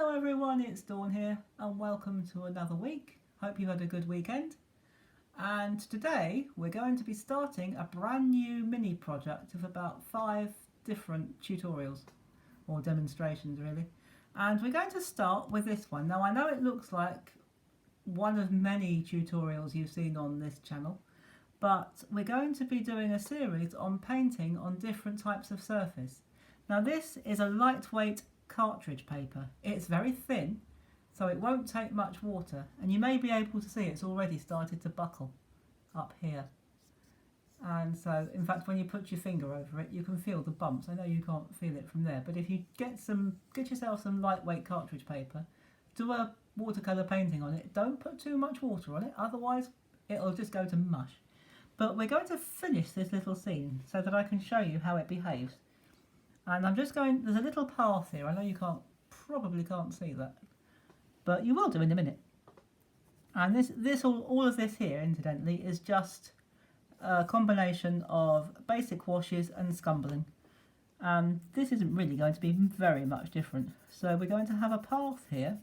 Hello everyone, it's Dawn here and welcome to another week. Hope you had a good weekend. And today we're going to be starting a brand new mini project of about 5 different tutorials or demonstrations really. And we're going to start with this one. Now I know it looks like one of many tutorials you've seen on this channel, but we're going to be doing a series on painting on different types of surface. Now this is a lightweight cartridge paper. It's very thin, so it won't take much water, and you may be able to see it's already started to buckle up here. And so in fact when you put your finger over it you can feel the bumps. I know you can't feel it from there, but if you get yourself some lightweight cartridge paper, do a watercolour painting on it. Don't put too much water on it, otherwise it'll just go to mush. But we're going to finish this little scene so that I can show you how it behaves. And I'm just going, there's a little path here. I know you probably can't see that, but you will do in a minute. And all of this here, incidentally, is just a combination of basic washes and scumbling. This isn't really going to be very much different. So we're going to have a path here,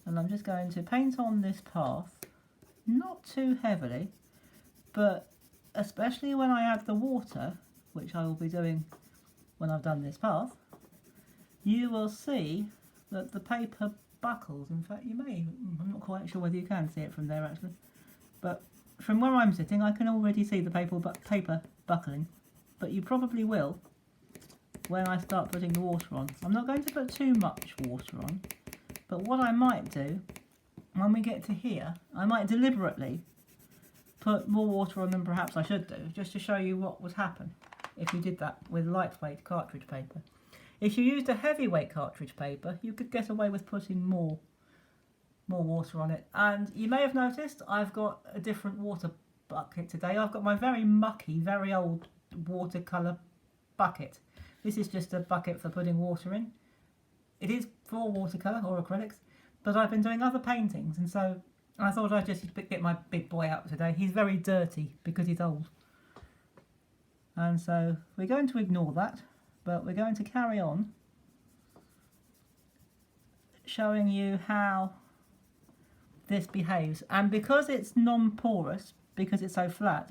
and I'm just going to paint on this path, not too heavily, but especially when I add the water, which I will be doing when I've done this path, you will see that the paper buckles. In fact, I'm not quite sure whether you can see it from there actually, but from where I'm sitting I can already see the paper buckling, but you probably will when I start putting the water on. I'm not going to put too much water on, but what I might do when we get to here, I might deliberately put more water on than perhaps I should do, just to show you what would happen if you did that with lightweight cartridge paper. If you used a heavyweight cartridge paper, you could get away with putting more water on it. And you may have noticed I've got a different water bucket today. I've got my very mucky, very old watercolour bucket. This is just a bucket for putting water in. It is for watercolour or acrylics, but I've been doing other paintings, and so I thought I'd just get my big boy out today. He's very dirty because he's old. And so we're going to ignore that, but we're going to carry on showing you how this behaves. And because it's non-porous, because it's so flat,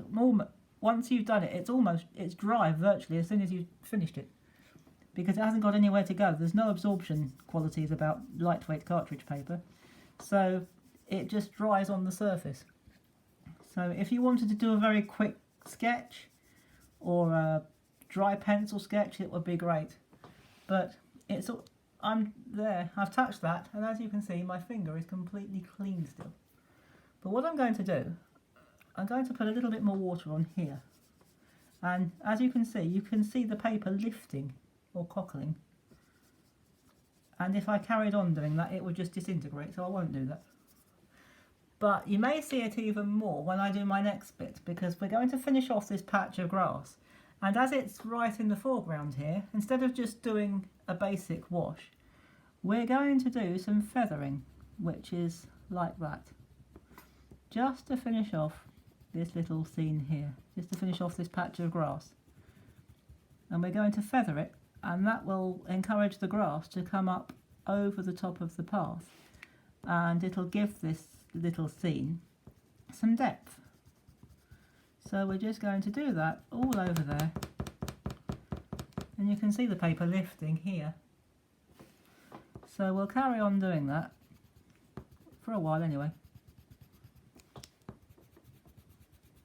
once you've done it, it's dry virtually as soon as you've finished it, because it hasn't got anywhere to go. There's no absorption qualities about lightweight cartridge paper, so it just dries on the surface. So if you wanted to do a very quick sketch or a dry pencil sketch, it would be great. But I've touched that, and as you can see my finger is completely clean still. But what I'm going to do, I'm going to put a little bit more water on here, and as you can see the paper lifting or cockling, and if I carried on doing that it would just disintegrate, so I won't do that. But you may see it even more when I do my next bit, because we're going to finish off this patch of grass. And as it's right in the foreground here, instead of just doing a basic wash, we're going to do some feathering, which is like that. Just to finish off this little scene here, just to finish off this patch of grass. And we're going to feather it, and that will encourage the grass to come up over the top of the path, and it'll give this little scene some depth. So we're just going to do that all over there, and you can see the paper lifting here. So we'll carry on doing that for a while anyway,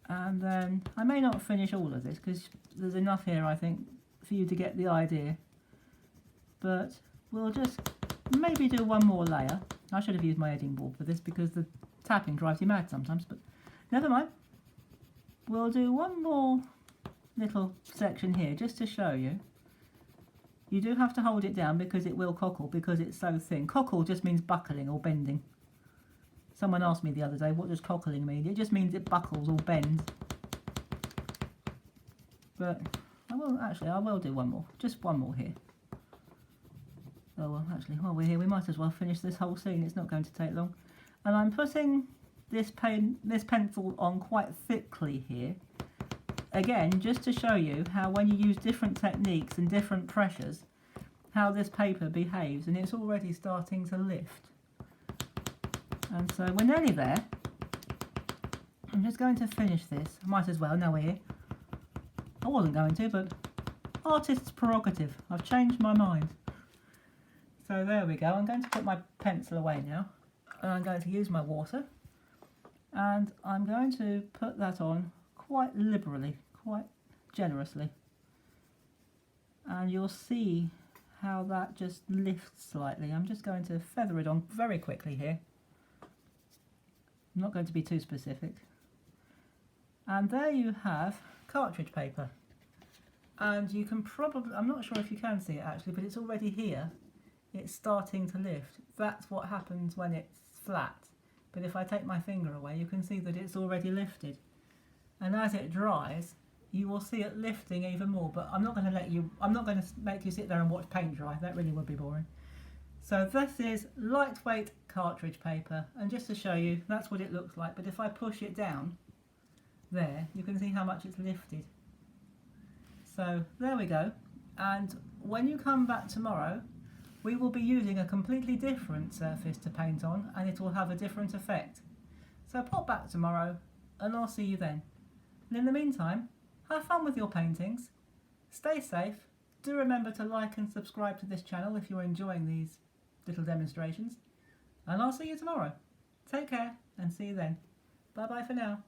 and then I may not finish all of this because there's enough here I think for you to get the idea, but we'll just maybe do one more layer. I should have used my editing board for this because the tapping drives you mad sometimes, but never mind. We'll do one more little section here just to show you. You do have to hold it down because it will cockle because it's so thin. Cockle just means buckling or bending. Someone asked me the other day, what does cockling mean? It just means it buckles or bends. But I will do one more, just one more here. Oh well, actually, while we're here we might as well finish this whole scene. It's not going to take long. And I'm putting this pencil on quite thickly here, again just to show you how when you use different techniques and different pressures how this paper behaves, and it's already starting to lift. And so we're nearly there. I'm just going to finish this. I might as well, now we're here. I wasn't going to, but artist's prerogative. I've changed my mind. So there we go. I'm going to put my pencil away now. And I'm going to use my water. And I'm going to put that on quite liberally, quite generously. And you'll see how that just lifts slightly. I'm just going to feather it on very quickly here. I'm not going to be too specific. And there you have cartridge paper. And you can probably, I'm not sure if you can see it actually, but it's already here. It's starting to lift. That's what happens when it's flat. But if I take my finger away, you can see that it's already lifted. And as it dries, you will see it lifting even more. But I'm not going to make you sit there and watch paint dry. That really would be boring. So this is lightweight cartridge paper. And just to show you, that's what it looks like. But if I push it down, there, you can see how much it's lifted. So there we go. And when you come back tomorrow, we will be using a completely different surface to paint on, and it will have a different effect. So pop back tomorrow and I'll see you then. And in the meantime, have fun with your paintings, stay safe, do remember to like and subscribe to this channel if you're enjoying these little demonstrations, and I'll see you tomorrow. Take care and see you then. Bye bye for now.